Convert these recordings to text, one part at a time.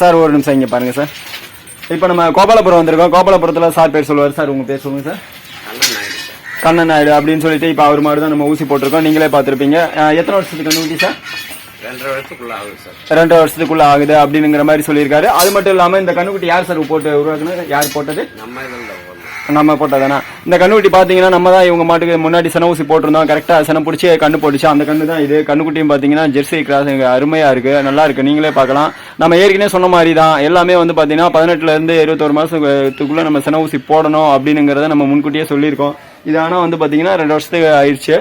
Sir ஒரு நிமிஷம் இங்கே பாருங்கள் சார். இப்போ நம்ம கோபாலபுரம் வந்திருக்கோம். கோபாலபுரத்தில் சார் பேர் சொல்லுவார். சார் உங்கள் பேர் சொல்லுங்கள் சார். கண்ணன் நாயுடு அப்படின்னு சொல்லிட்டு இப்போ அவர் மாதிரி தான் நம்ம ஊசி போட்டிருக்கோம். நீங்களே பார்த்துருப்பீங்க. எத்தனை வருஷத்துக்கு கண்ணுக்குட்டி சார்? 2.5 வருஷத்துக்குள்ள ஆகுது சார். 2 வருஷத்துக்குள்ள ஆகுது அப்படிங்கிற மாதிரி சொல்லியிருக்காரு. அது மட்டும் இல்லாமல் இந்த கண்ணுக்குட்டி யார் சார் போட்டு உருவாக்குனது? யார் போட்டது? நம்ம போட்டதானா? இந்த கண்ணுக்குட்டி பார்த்தீங்கன்னா நம்ம தான் இவங்க மாட்டுக்கு முன்னாடி சென ஊசி போட்டிருந்தோம். கரெக்டாக சென பிடிச்சி கண்ணு போட்டுச்சு. அந்த கண்ணு தான் இது. கண்ணுக்குட்டியும் பார்த்தீங்கன்னா ஜெர்சி கிராஸ் அருமையாக இருக்குது, நல்லா இருக்குது. நீங்களே பார்க்கலாம். நம்ம ஏற்கனவே சொன்ன மாதிரி தான் எல்லாமே வந்து பார்த்தீங்கன்னா 18 to 21 மாதத்துக்குள்ளே நம்ம சென ஊசி போடணும் அப்படிங்கிறத நம்ம முன்கூட்டியே சொல்லியிருக்கோம். இது ஆனால் வந்து பார்த்தீங்கன்னா 2 வருஷத்துக்கு ஆயிடுச்சு.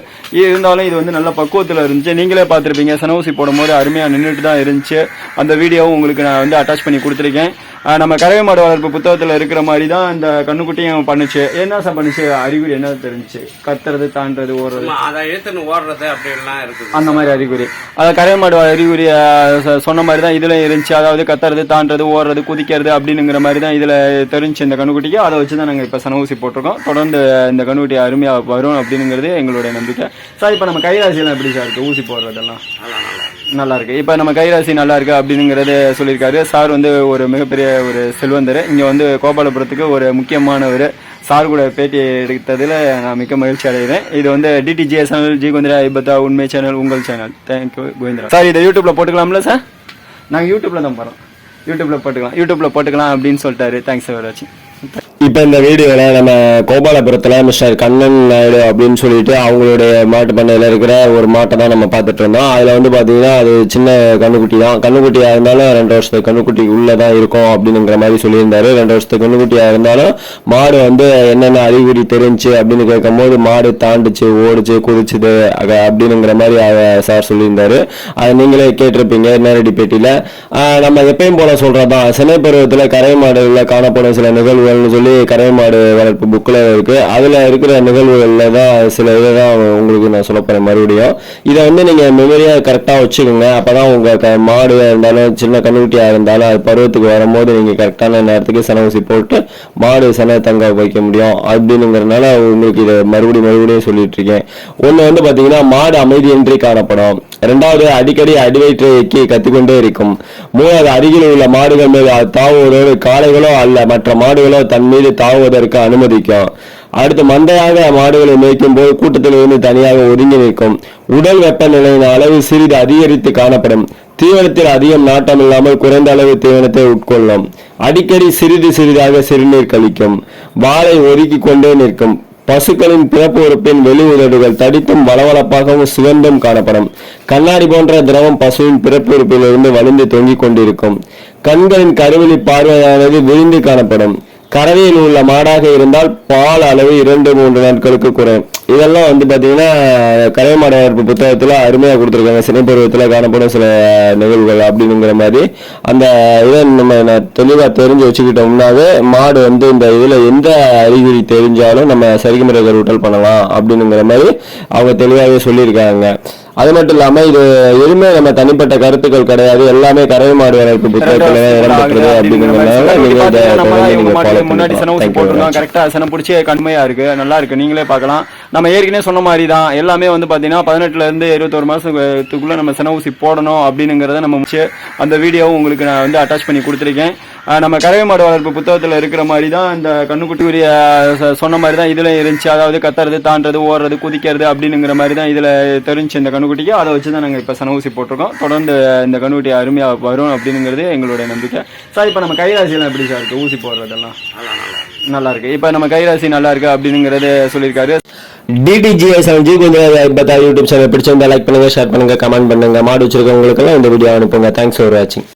இருந்தாலும் இது வந்து நல்ல பக்குவத்தில் இருந்துச்சு. நீங்களே பார்த்துருப்பீங்க. சென ஊசி போடும்போது அருமையாக நின்றுட்டு தான் இருந்துச்சு. அந்த வீடியோவும் உங்களுக்கு நான் வந்து அட்டாச் பண்ணி கொடுத்துருக்கேன். நம்ம கறவை மாடு வளர்ப்பு புத்தகத்தில் இருக்கிற மாதிரி தான் இந்த கண்ணுக்குட்டியும் பண்ணுச்சு. என்ன சார் பண்ணுச்சு? அறிகுறி என்ன தெரிஞ்சுச்சு? கத்துறது, தாண்டது, ஓடுறது, ஓடுறது அப்படிலாம் இருக்குது. அந்த மாதிரி அறிகுறி. அதாவது கறவை மாடு அறிகுறி சொன்ன மாதிரி தான் இதுல இருந்துச்சு. அதாவது கத்துறது, தாண்டது, ஓடுறது, குதிக்கிறது அப்படிங்கிற மாதிரி தான் இதுல தெரிஞ்சு இந்த கண்ணுக்குட்டிக்கு. அதை வச்சு தான் நாங்கள் இப்போ சென ஊசி போட்டிருக்கோம். தொடர்ந்து இந்த கண்ணுக்குட்டி அருமையாக வரும் அப்படிங்கிறது எங்களுடைய நம்பிக்கை. சார் இப்போ நம்ம கைராசியெல்லாம் எப்படி சார் இருக்குது ஊசி போடுறதெல்லாம்? நல்லா இருக்கு. இப்போ நம்ம கைராசி நல்லா இருக்கு அப்படிங்கிறது சொல்லியிருக்காரு சார். வந்து ஒரு மிகப்பெரிய ஒரு செல்வந்தர். இங்கே வந்து கோபாலபுரத்துக்கு ஒரு முக்கியமானவர். சார் கூட பேட்டி எடுத்ததில் நான் மிக்க மகிழ்ச்சி அடைகிறேன். இது வந்து DTGA சேனல், ஜி கோவிந்தரா ஐபத்தா உண்மை சேனல், உங்கள் சேனல். தேங்க்யூ கோவிந்தரா. சார் இதை யூடியூப்ல போட்டுக்கலாம்ல சார்? நாங்கள் யூடியூப்ல தான் போகிறோம். யூடியூப்ல போட்டுக்கலாம் அப்படின்னு சொல்லிட்டாரு. தேங்க்ஸ் ஃபார் வாட்சிங். இப்போ இந்த வீடியோவில் நம்ம கோபாலபுரத்தில் மிஸ்டர் கண்ணன் நாயுடு அப்படின்னு சொல்லிட்டு அவங்களுடைய மாட்டு பண்ணையில் இருக்கிற ஒரு மாட்டை தான் நம்ம பார்த்துட்டு இருந்தோம். அதில் வந்து பார்த்தீங்கன்னா அது சின்ன கண்ணுக்குட்டி தான். கண்ணுக்குட்டியாக இருந்தாலும் 2 வருஷத்துக்கு கண்ணுக்குட்டி உள்ளே தான் இருக்கும் அப்படிங்கிற மாதிரி சொல்லியிருந்தாரு. 2 வருஷத்துக்கு கண்ணுக்குட்டியாக இருந்தாலும் மாடு வந்து என்னென்ன அறிகுறி தெரிஞ்சு அப்படின்னு கேட்கும்போது மாடு தாண்டுச்சு, ஓடிச்சு, குதிச்சுது அப்படிங்கிற மாதிரி சார் சொல்லியிருந்தாரு. அதை நீங்களே கேட்டிருப்பீங்க நேரடி பேட்டியில். நம்ம எப்பயும் போல சொல்கிறதான், சினை பருவத்தில் கரை மாடுகளில் காணப்படும் சில நிகழ்வுகள்னு சொல்லி கறவை மாடு வளர்ப்பு புக்கில் இருக்கு. அதில் இருக்கிற நிகழ்வுகளில் தான் சில இதை தான் உங்களுக்கு நான் சொல்ல போகிறேன். மறுபடியும் இதை வந்து நீங்கள் மெமரியாக கரெக்டாக வச்சுக்கோங்க. அப்போ தான் உங்கள் மாடு இருந்தாலும் சின்ன கண்ணுக்குட்டியாக இருந்தாலும் அது பருவத்துக்கு வரும்போது நீங்கள் கரெக்டான நேரத்துக்கு சென ஊசி போட்டு மாடு சென தங்க வைக்க முடியும் அப்படிங்கிறதுனால உங்களுக்கு இதை மறுபடியும் சொல்லிட்டு இருக்கேன். ஒன்று வந்து பார்த்தீங்கன்னா மாடு அமைதியின்றி காணப்படும். 2வது அடிக்கடி அடிவயிற்றை கத்திக்கொண்டே இருக்கும். 3வது அருகில் உள்ள மாடுகள் மீது தாவுவதோடு காளைகளோ அல்ல மற்ற மாடுகளோ தன் மீது தாவுவதற்கு அனுமதிக்கும். அடுத்து மந்தையாக மாடுகளை மேய்க்கும் போது கூட்டத்தில் இருந்து தனியாக ஒதுங்கி நிற்கும். உடல் வெப்பநிலையின் அளவு சிறிது அதிகரித்து காணப்படும். தீவனத்தில் அதிகம் நாட்டம் இல்லாமல் குறைந்த அளவு தீவனத்தை உட்கொள்ளும். அடிக்கடி சிறிதாக சிறுநீர் கழிக்கும். வாளை ஒதுக்கி கொண்டே நிற்கும். பசுக்களின் பிறப்பு உறுப்பின் வெளி உதடுகள் தடித்தும் வளவளப்பாகவும் சிவந்தும் காணப்படும். கண்ணாடி போன்ற திரவம் பசுவின் பிறப்பு உறுப்பிலிருந்து வலிந்து தொங்கிக் கொண்டிருக்கும். கண்களின் கருவிழி பார்வையானது விரிந்து காணப்படும். கறவையில் உள்ள மாடாக இருந்தால் பால் அளவு 2-3 நாட்களுக்கு குறையும். இதெல்லாம் வந்து பார்த்தீங்கன்னா கறவை மாடு வளர்ப்பு புத்தகத்தில் அருமையாக கொடுத்துருக்காங்க. சினை பருவத்தில் காணப்படும் சில நிகழ்வுகள் அப்படிங்கிற மாதிரி அந்த இதை நம்ம தெளிவாக தெரிஞ்சு வச்சுக்கிட்டோம்னாவே மாடு வந்து இந்த இதில் எந்த அறிகுறி தெரிஞ்சாலும் நம்ம சரிமுறை கருவுட்டல் பண்ணலாம் அப்படிங்கிற மாதிரி அவங்க தெளிவாகவே சொல்லியிருக்காங்க. அது மட்டும் இல்லாம இது எதுவுமே நம்ம தனிப்பட்ட கருத்துக்கள் கிடையாது. எல்லாமே கறவை மாடு வளர்ப்பு புத்தகத்துல இடம்பெற்றது அப்படிங்கிறதுனால முன்னாடி சென ஊசி போட்டிருந்தோம். கரெக்டா சென பிடிச்சி கண்மையா இருக்கு, நல்லா இருக்கு. நீங்களே பார்க்கலாம். நம்ம ஏற்கனவே சொன்ன மாதிரி தான் எல்லாமே வந்து பாத்தீங்கன்னா 18 to 21 மாதத்துக்குள்ள நம்ம சென ஊசி போடணும் அப்படிங்கிறத நம்ம அந்த வீடியோவும் உங்களுக்கு நான் வந்து அட்டாச் பண்ணி கொடுத்துருக்கேன். நம்ம கறவை மாடு வளர்ப்பு புத்தகத்தில் இருக்கிற மாதிரி தான் இந்த கண்ணுக்குட்டி சொன்ன மாதிரி தான் இதுல இருந்துச்சு. அதாவது கத்துறது, தாண்டது, ஓடுறது, குதிக்கிறது அப்படிங்கிற மாதிரி தான் இதுல தெரிஞ்சு இந்த கண்ணுக்குட்டிக்கு. அதை வச்சு தான் நாங்கள் இப்போ சென ஊசி போட்டிருக்கோம். தொடர்ந்து இந்த கண்ணுக்குட்டி அருமையாக வரும் அப்படிங்கிறது எங்களுடைய நம்பிக்கை. சார் இப்போ நம்ம கைராசியெல்லாம் எப்படி சார் இருக்கு ஊசி போடுறதெல்லாம்? நல்லா இருக்கு. இப்போ நம்ம கைராசி நல்லா இருக்கு அப்படிங்கிறது சொல்லியிருக்காரு. DTGA சேனல், ஜி கோவிந்தரா ஐபத்தா யூடியூப் சேனல் பிடிச்சிருந்தா லைக் பண்ணுங்க, ஷேர் பண்ணுங்க, கமெண்ட் பண்ணுங்க. மாடு வச்சிருக்கவங்களுக்கெல்லாம் இந்த வீடியோ அனுப்புங்க. தேங்க்ஸ் ஃபார் வாட்சிங்.